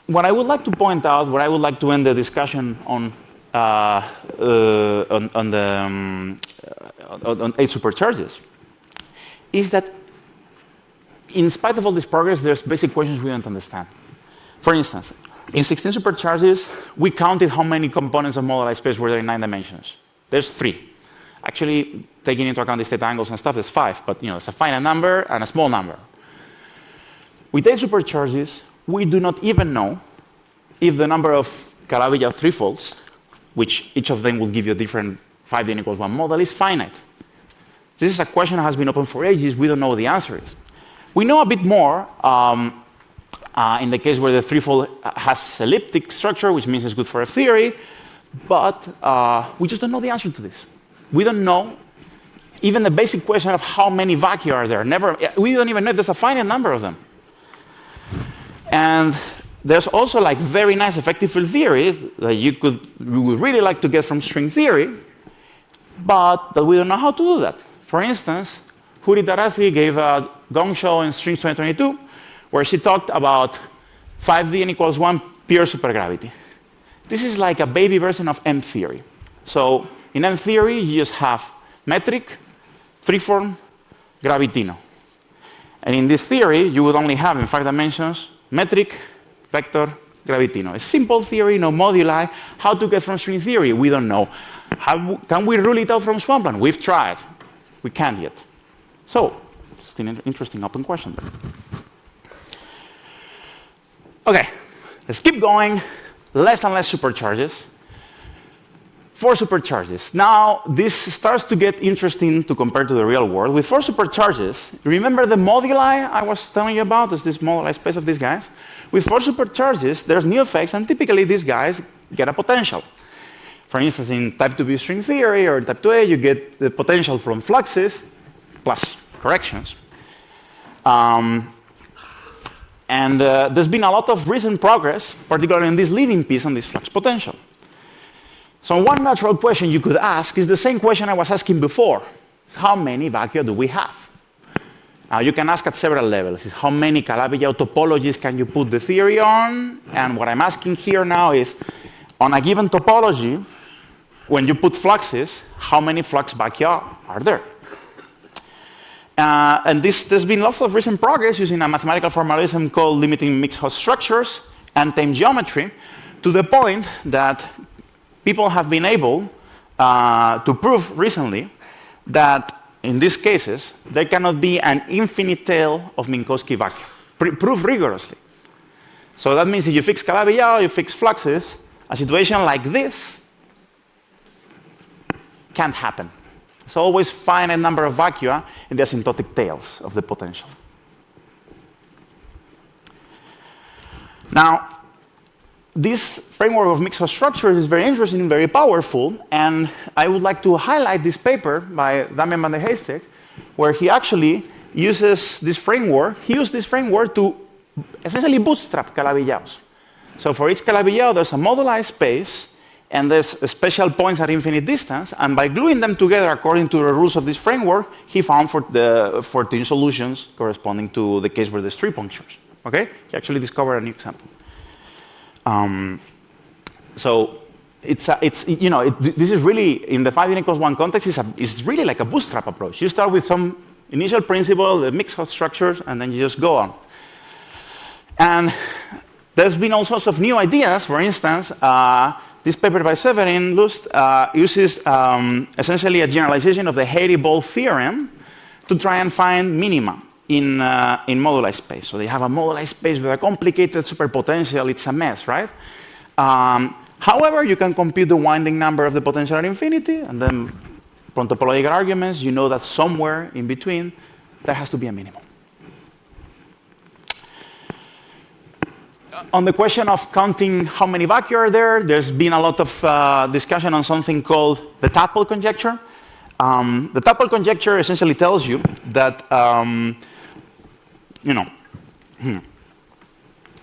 [SPEAKER 2] What I would like to point out, what I would like to end the discussion on on 8 supercharges, is that in spite of all this progress, there's basic questions we don't understand. For instance, in 16 supercharges, we counted how many components of moduli space were there in 9 dimensions. There's 3. Actually, taking into account the state angles and stuff, there's 5, but it's a finite number and a small number. With 8 supercharges, we do not even know if the number of Calabi-Yau threefolds, which each of them will give you a different 5d n equals 1 model, is finite. This is a question that has been open for ages. We don't know what the answer is. We know a bit more in the case where the threefold has elliptic structure, which means it's good for a theory, but we just don't know the answer to this. We don't know even the basic question of how many vacua are there. We don't even know if there's a finite number of them. And there's also like very nice effective field theories that you would really like to get from string theory, but that we don't know how to do that. For instance, Huri Tarathi gave a gong show in Strings 2022 where she talked about 5d n equals 1 pure supergravity. This is like a baby version of M theory. So in M theory, you just have metric, freeform, gravitino. And in this theory, you would only have in 5 dimensions metric, vector, gravitino. A simple theory, no moduli. How to get from string theory? We don't know. Can we rule it out from swampland? We've tried. We can't yet. So it's an interesting open question. Okay, let's keep going. Less and less supercharges. 4 supercharges. Now, this starts to get interesting to compare to the real world. With 4 supercharges, remember the moduli I was telling you about? There's this moduli space of these guys. With 4 supercharges, there's new effects, and typically these guys get a potential. For instance, in type 2b string theory or in type 2a, you get the potential from fluxes plus corrections. There's been a lot of recent progress, particularly in this leading piece on this flux potential. So one natural question you could ask is the same question I was asking before. How many vacua do we have? Now you can ask at several levels. Is how many Calabi-Yau topologies can you put the theory on? And what I'm asking here now is, on a given topology, when you put fluxes, how many flux vacua are there? And there's been lots of recent progress using a mathematical formalism called limiting mixed host structures and time geometry, to the point that people have been able to prove recently that in these cases, there cannot be an infinite tail of Minkowski vacua. Prove rigorously. So that means if you fix Calabi-Yau, you fix fluxes, a situation like this can't happen. There's always finite number of vacua in the asymptotic tails of the potential. Now, this framework of mixed host structures is very interesting and very powerful, and I would like to highlight this paper by Damian van der Heijstek, where he actually uses this framework. He used this framework to essentially bootstrap Calabi-Yaus. So for each Calabi-Yau, there's a moduli space, and there's special points at infinite distance, and by gluing them together according to the rules of this framework, he found 14 solutions corresponding to the case where there's 3 punctures. Okay? He actually discovered a new example. So this is really, in the 5d n equals 1 context, it's really like a bootstrap approach. You start with some initial principle, the mixed host structures, and then you just go on. And there's been all sorts of new ideas. For instance, this paper by Severin Lust uses essentially a generalization of the Hairy-Ball theorem to try and find minima in moduli space. So they have a moduli space with a complicated superpotential. It's a mess, right? However, you can compute the winding number of the potential at infinity, and then from topological arguments, you know that somewhere in between, there has to be a minimum. On the question of counting how many vacua are there, there's been a lot of discussion on something called the tadpole conjecture. The tadpole conjecture essentially tells you that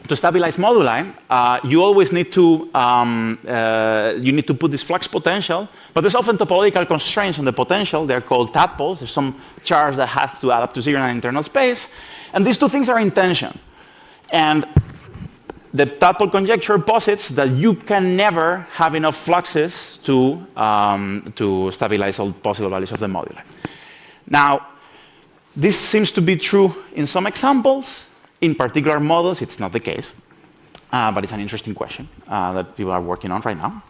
[SPEAKER 2] to stabilize moduli, you always need to put this flux potential, but there's often topological constraints on the potential. They're called tadpoles. There's some charge that has to add up to 0 in an internal space, and these two things are in tension. And the tadpole conjecture posits that you can never have enough fluxes to stabilize all possible values of the moduli. Now, this seems to be true in some examples. In particular models, it's not the case, but it's an interesting question that people are working on right now.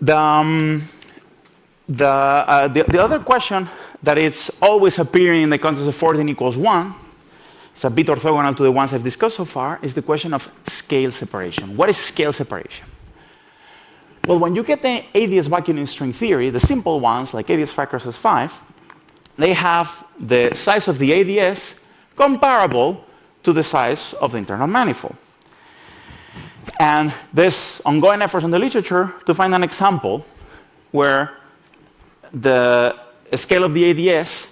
[SPEAKER 2] The other question that is always appearing in the context of 14 equals 1, it's a bit orthogonal to the ones I've discussed so far, is the question of scale separation. What is scale separation? Well, when you get the ADS vacuum in string theory, the simple ones, like ADS 5 x S5, they have the size of the ADS comparable to the size of the internal manifold. And there's ongoing efforts in the literature to find an example where the scale of the ADS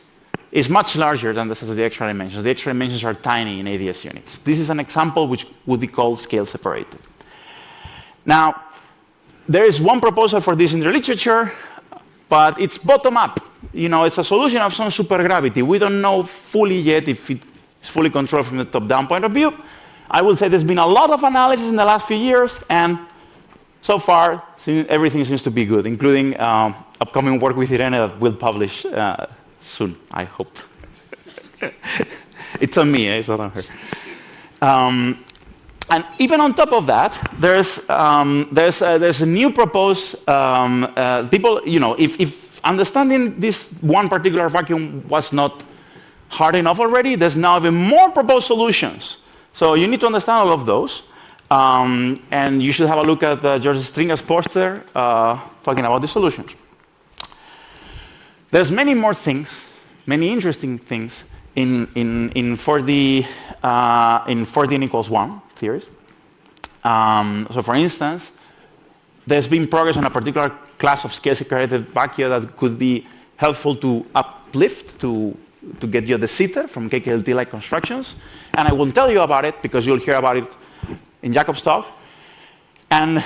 [SPEAKER 2] is much larger than the size of the extra dimensions. The extra dimensions are tiny in ADS units. This is an example which would be called scale separated. Now, there is one proposal for this in the literature, but it's bottom up. It's a solution of some supergravity. We don't know fully yet if it's fully controlled from the top-down point of view. I will say there's been a lot of analysis in the last few years, and so far, everything seems to be good, including upcoming work with Irene that we'll publish soon, I hope. It's on me, it's not on her. And even on top of that, there's a new proposed people. If understanding this one particular vacuum was not hard enough already, there's now even more proposed solutions. So you need to understand all of those, and you should have a look at George Stringa's poster talking about the solutions. There's many more things, many interesting things in 14 equals 1 theories. So for instance, there's been progress on a particular class of scale-separated vacua that could be helpful to uplift, to get you the sitter from KKLT-like constructions. And I won't tell you about it because you'll hear about it in Jacob's talk. And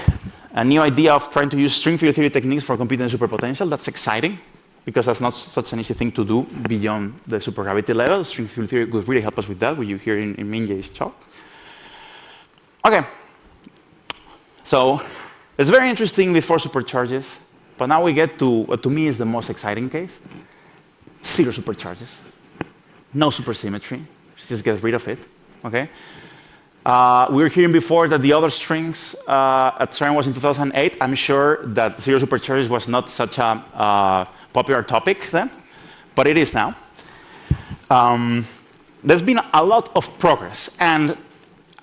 [SPEAKER 2] a new idea of trying to use string field theory techniques for computing superpotential. That's exciting, because that's not such an easy thing to do beyond the supergravity level. String field theory could really help us with that, what you hear in Minjae's talk. Okay. So it's very interesting before supercharges, but now we get to what to me is the most exciting case. 0 supercharges. No supersymmetry. Just get rid of it. Okay? We were hearing before that the other strings at CERN was in 2008. I'm sure that 0 supercharges was not such a popular topic then, but it is now. There's been a lot of progress, and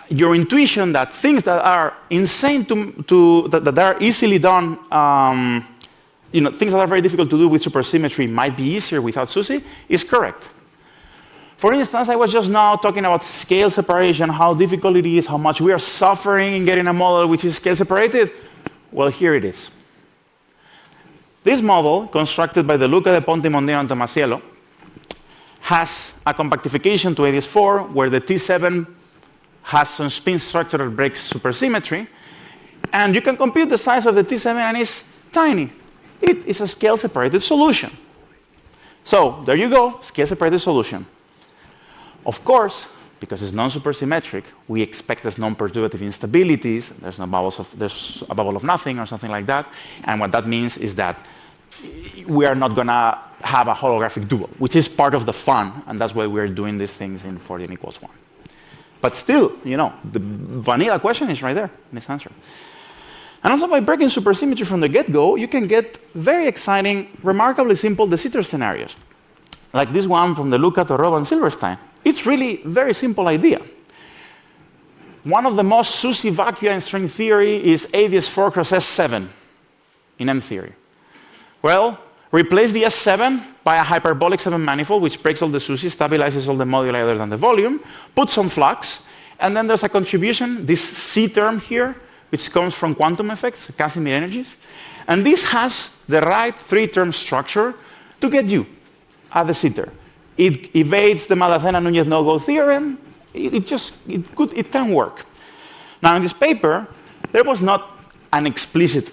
[SPEAKER 2] your intuition that things that are insane that are easily done, things that are very difficult to do with supersymmetry might be easier without SUSY is correct. For instance, I was just now talking about scale separation, how difficult it is, how much we are suffering in getting a model which is scale separated. Well, here it is. This model, constructed by De Luca, De Ponte, Mondino, and Tomasiello, has a compactification to ADS4, where the T7 has some spin structure that breaks supersymmetry. And you can compute the size of the T7, and it's tiny. It is a scale-separated solution. So there you go, scale-separated solution. Of course, because it's non-supersymmetric, we expect there's non-perturbative instabilities. There's a bubble of nothing or something like that. And what that means is that we are not going to have a holographic dual, which is part of the fun, and that's why we're doing these things in 14 equals 1. But still, the vanilla question is right there in this answer. And also, by breaking supersymmetry from the get-go, you can get very exciting, remarkably simple de Sitter scenarios, like this one from De Luca, Torrova, and Silverstein. It's really a very simple idea. One of the most SUSY vacua in string theory is ADS4 cross S7 in M theory. Well, replace the S7 by a hyperbolic 7 manifold, which breaks all the SUSY, stabilizes all the moduli other than the volume, put some flux, and then there's a contribution, this C term here, which comes from quantum effects, Casimir energies. And this has the right 3-term structure to get you at the sitter. It evades the Maldassena-Núñez no-go theorem. It can work. Now, in this paper, there was not an explicit,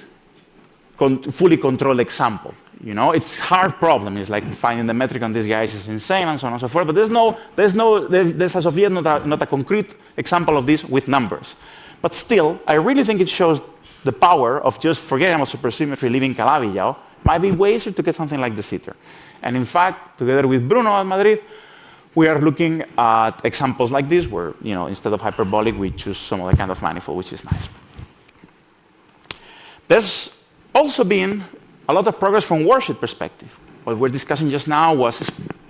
[SPEAKER 2] fully controlled example. You know, it's a hard problem. It's like finding the metric on these guys is insane and so on and so forth. But there's as of yet not a concrete example of this with numbers. But still, I really think it shows the power of just forgetting about supersymmetry, leaving Calabi-Yau. Might be way easier to get something like the sitter. And in fact, together with Bruno at Madrid, we are looking at examples like this, where instead of hyperbolic, we choose some other kind of manifold, which is nice. There's also been a lot of progress from worldsheet perspective. What we're discussing just now was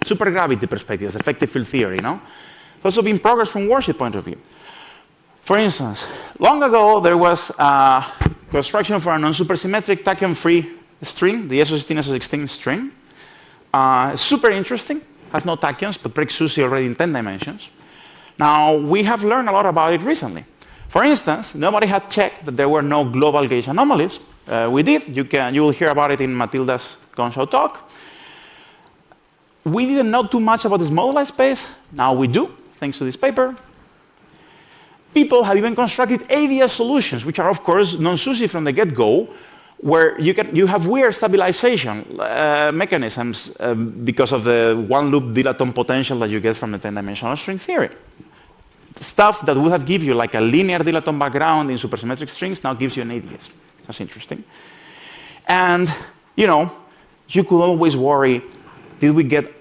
[SPEAKER 2] supergravity perspective, effective field theory. There's also been progress from worldsheet point of view. For instance, long ago, there was a construction for a non-supersymmetric tachyon-free string, the SO16-SO16 string. Super interesting, has no tachyons, but breaks SUSY already in 10 dimensions. Now, we have learned a lot about it recently. For instance, nobody had checked that there were no global gauge anomalies. We did. You will hear about it in Matilda's Gonshaw talk. We didn't know too much about this moduli space. Now we do, thanks to this paper. People have even constructed ADS solutions, which are, of course, non-SUSY from the get-go, where you have weird stabilization mechanisms because of the one-loop dilaton potential that you get from the 10-dimensional string theory. Stuff that would have given you like a linear dilaton background in supersymmetric strings now gives you an ADS. That's interesting. And you could always worry: did we get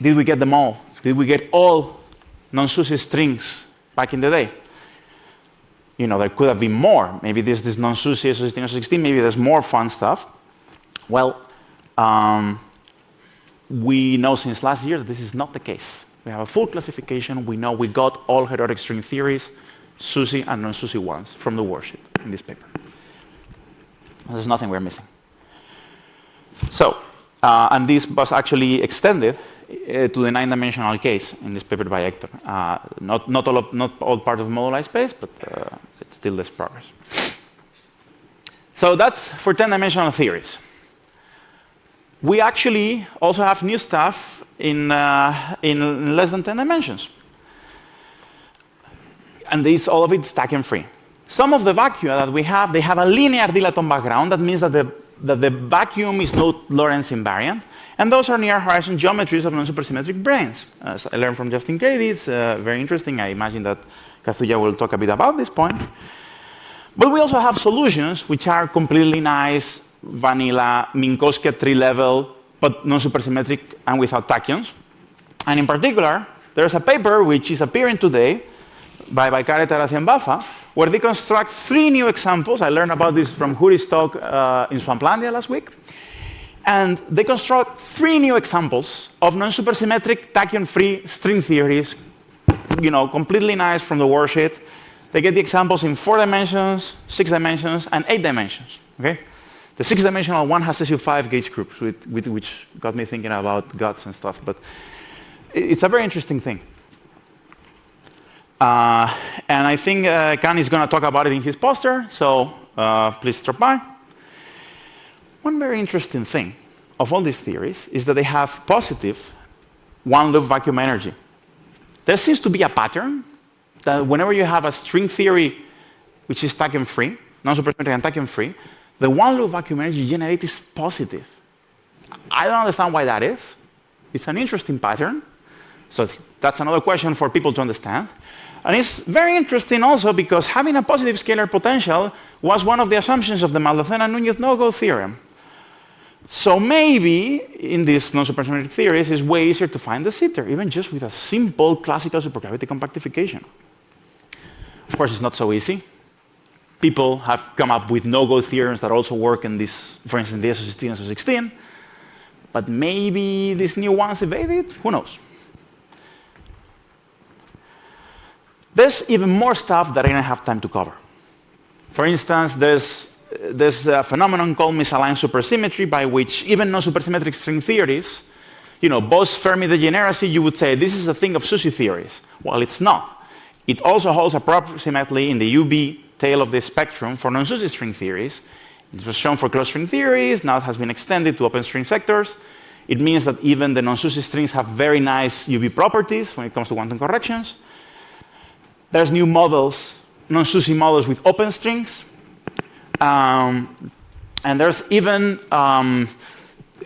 [SPEAKER 2] them all? Did we get all non-SUSY strings back in the day? There could have been more. Maybe there's this non-SUSY SO16, maybe there's more fun stuff. Well, we know since last year that this is not the case. We have a full classification. We know we got all heterotic string theories, SUSY and non-SUSY ones from the worldsheet in this paper. There's nothing we're missing. So, and this was actually extended to the 9-dimensional case in this paper by Hector. Not all part of moduli space, but it's still this progress. So that's for 10-dimensional theories. We actually also have new stuff in less than 10 dimensions. And all of it is tachyon-free. Some of the vacua that we have, they have a linear dilaton background. That means that the vacuum is not Lorentz invariant. And those are near horizon geometries of non-supersymmetric branes. As I learned from Justin Cady, it's very interesting. I imagine that Kazuya will talk a bit about this point. But we also have solutions which are completely nice, vanilla, Minkowski at 3-level, but non-supersymmetric and without tachyons. And in particular, there's a paper which is appearing today by Baikare, Tarasi, and Bafa, where they construct 3 new examples. I learned about this from Huri's talk in Swamplandia last week. And they construct 3 new examples of non-supersymmetric tachyon-free string theories, completely nice from the worldsheet. They get the examples in 4 dimensions, 6 dimensions, and 8 dimensions. Okay? The 6-dimensional one has SU5 gauge groups, which got me thinking about guts and stuff. But it's a very interesting thing. And I think Kan is going to talk about it in his poster, so please drop by. One very interesting thing of all these theories is that they have positive one-loop vacuum energy. There seems to be a pattern that whenever you have a string theory which is tachyon-free, non-supersymmetric and tachyon-free, the one-loop vacuum energy generated is positive. I don't understand why that is. It's an interesting pattern. So that's another question for people to understand. And it's very interesting also because having a positive scalar potential was one of the assumptions of the Maldassena-Núñez no-go theorem. So maybe in these non-supersymmetric theories, it's way easier to find the sitter, even just with a simple classical supergravity compactification. Of course, it's not so easy. People have come up with no-go theorems that also work in this, for instance, the SO16 and SO16. But maybe these new ones evade it? Who knows? There's even more stuff that I don't have time to cover. For instance, there's a phenomenon called misaligned supersymmetry, by which even non-supersymmetric string theories, Bose-Fermi degeneracy, you would say this is a thing of SUSY theories. Well, it's not. It also holds approximately in the UB tail of the spectrum for non-SUSY string theories. It was shown for closed string theories. Now it has been extended to open string sectors. It means that even the non-SUSY strings have very nice UV properties when it comes to quantum corrections. There's new models, non-SUSY models with open strings. And there's even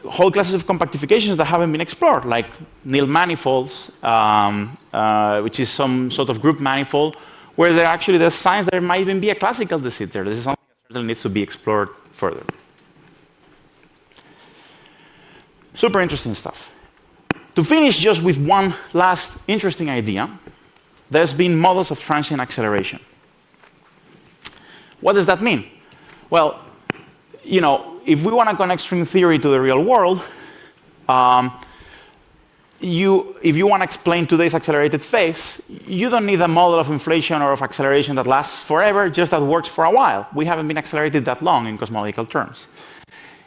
[SPEAKER 2] whole classes of compactifications that haven't been explored, like nil manifolds, which is some sort of group manifold, where there's signs that there might even be a classical de Sitter. This is something that certainly needs to be explored further. Super interesting stuff. To finish just with one last interesting idea, there's been models of transient acceleration. What does that mean? Well, you know, if we want to connect string theory to the real world, if you want to explain today's accelerated phase, you don't need a model of inflation or of acceleration that lasts forever, just that works for a while. We haven't been accelerated that long in cosmological terms.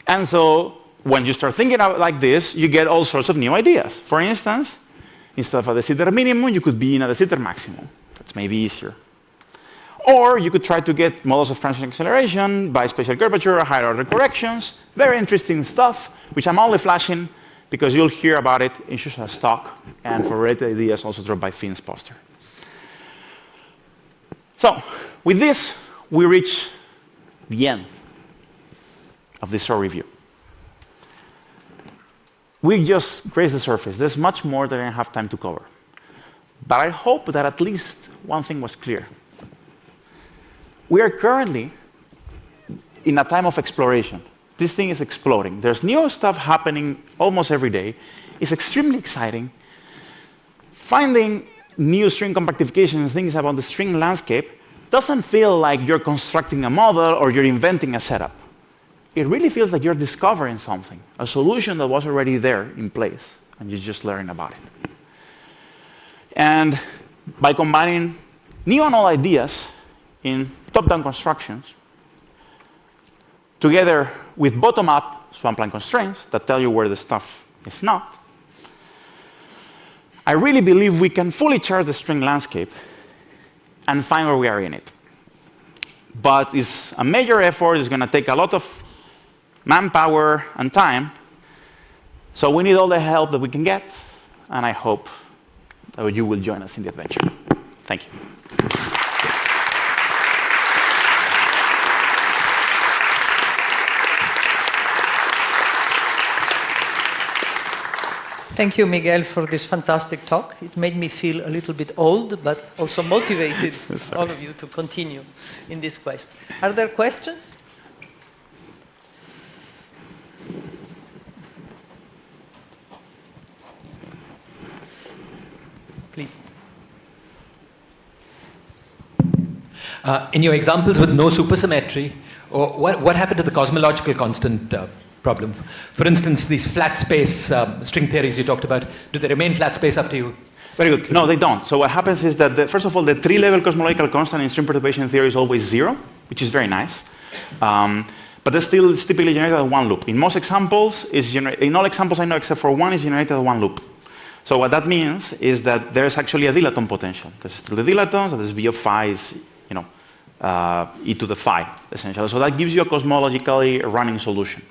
[SPEAKER 2] And so when you start thinking about it like this, you get all sorts of new ideas. For instance, instead of a de Sitter minimum, you could be in a de Sitter maximum. That's maybe easier. Or you could try to get models of transient acceleration by spatial curvature or higher order corrections. Very interesting stuff, which I'm only flashing because you'll hear about it in Shusha's talk, and for related ideas also dropped by Finn's poster. So, with this, we reach the end of this short review. We just grazed the surface. There's much more that I don't have time to cover. But I hope that at least one thing was clear. We are currently in a time of exploration. This thing is exploding. There's new stuff happening almost every day. It's extremely exciting. Finding new string compactifications and things about the string landscape doesn't feel like you're constructing a model or you're inventing a setup. It really feels like you're discovering something, a solution that was already there in place, and you're just learning about it. And by combining new and old ideas in top-down constructions, together with bottom-up swampland constraints that tell you where the stuff is not, I really believe we can fully charge the string landscape and find where we are in it. But it's a major effort. It's going to take a lot of manpower and time. So we need all the help that we can get, and I hope that you will join us in the adventure. Thank you.
[SPEAKER 1] Thank you, Miguel, for this fantastic talk. It made me feel a little bit old, but also motivated, all of you, to continue in this quest. Are there questions? Please.
[SPEAKER 3] In your examples with no supersymmetry, what happened to the cosmological constant problem? For instance, these flat space string theories you talked about, do they remain flat space after you?
[SPEAKER 2] Very good. No, they don't. So what happens is that, first of all, the three-level cosmological constant in string perturbation theory is always 0, which is very nice. But it's typically generated at one loop. In most examples, in all examples I know except for one, is generated at one loop. So what that means is that there's actually a dilaton potential. There's still the dilaton, so this V of phi is, e to the phi, essentially. So that gives you a cosmologically running solution.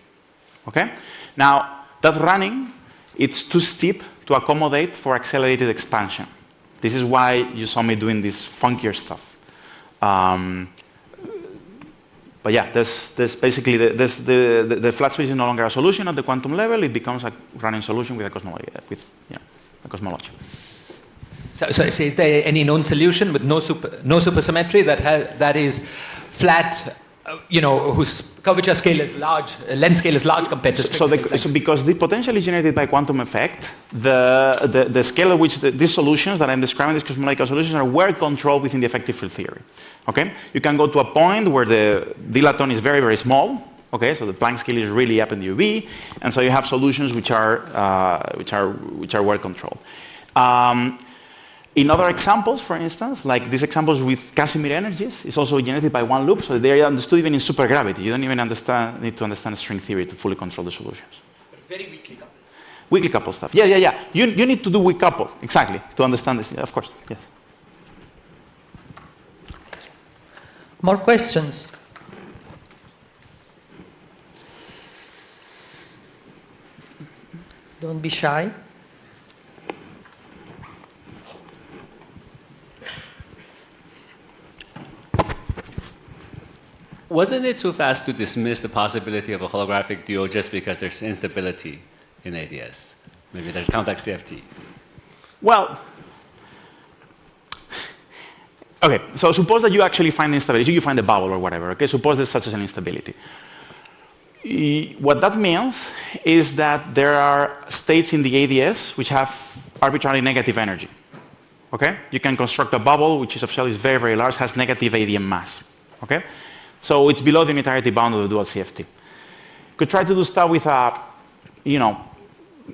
[SPEAKER 2] Okay? Now, that running, it's too steep to accommodate for accelerated expansion. This is why you saw me doing this funkier stuff. But yeah, there's basically the flat space is no longer a solution at the quantum level. It becomes a running solution with a cosmology.
[SPEAKER 3] So is there any known solution with no supersymmetry that is flat, whose curvature scale is large, length scale is large compared to
[SPEAKER 2] so because the potential is generated by quantum effect, the scale at which these solutions that I'm describing, these cosmological solutions, are well controlled within the effective field theory. Okay, you can go to a point where the dilaton is very, very small. Okay, so the Planck scale is really up in the UV, and so you have solutions which are well controlled. In other examples, for instance, like these examples with Casimir energies, it's also generated by one loop, so they are understood even in supergravity. You don't even need to understand string theory to fully control the solutions.
[SPEAKER 3] But very weakly coupled.
[SPEAKER 2] Weakly coupled stuff. Yeah. You need to do weak couple, exactly, to understand this. Of course, yes.
[SPEAKER 1] More questions? Don't be shy.
[SPEAKER 4] Wasn't it too fast to dismiss the possibility of a holographic duo just because there's instability in ADS? Maybe there's complex CFT.
[SPEAKER 2] Well, okay, so suppose that you actually find instability, you find a bubble or whatever, okay? Suppose there's such as an instability. What that means is that there are states in the ADS which have arbitrarily negative energy, okay? You can construct a bubble which is of shell is very, very large, has negative ADM mass, okay? So it's below the unitarity bound of the dual CFT. You could try to do stuff with a,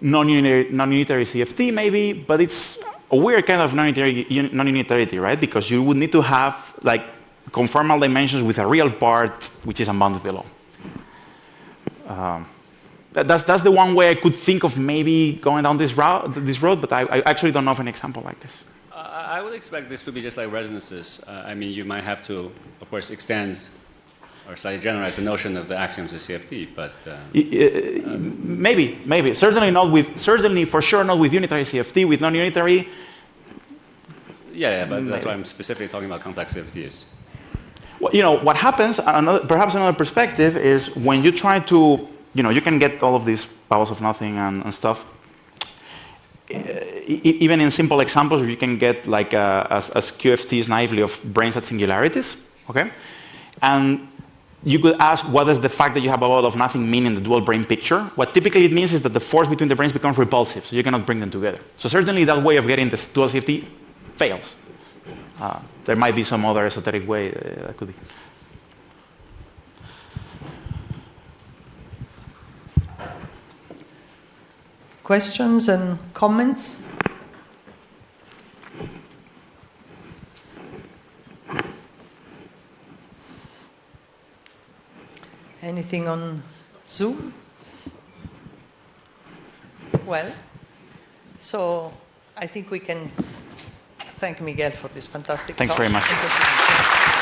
[SPEAKER 2] non-unitary CFT maybe, but it's a weird kind of non-unitarity, right? Because you would need to have like conformal dimensions with a real part which is unbounded below. That's the one way I could think of maybe going down this road, but I actually don't know of an example like this.
[SPEAKER 4] I would expect this to be just like resonances. I mean, you might have to, of course, extend or slightly generalize the notion of the axioms of CFT, but
[SPEAKER 2] maybe certainly for sure not with unitary CFT. With non-unitary,
[SPEAKER 4] yeah, but that's why I'm specifically talking about complex CFTs.
[SPEAKER 2] Well, what happens? Perhaps another perspective is when you try to, you can get all of these powers of nothing and stuff. Even in simple examples, you can get like as QFTs naively of branes at singularities, okay, and you could ask, what does the fact that you have a bubble of nothing mean in the dual brane picture? What typically it means is that the force between the branes becomes repulsive, so you cannot bring them together. So certainly that way of getting this dual CFT fails. There might be some other esoteric way that could be.
[SPEAKER 1] Questions and comments? Anything on Zoom? Well, so I think we can thank Miguel for this fantastic talk.
[SPEAKER 2] Thanks very much.
[SPEAKER 1] Thank you.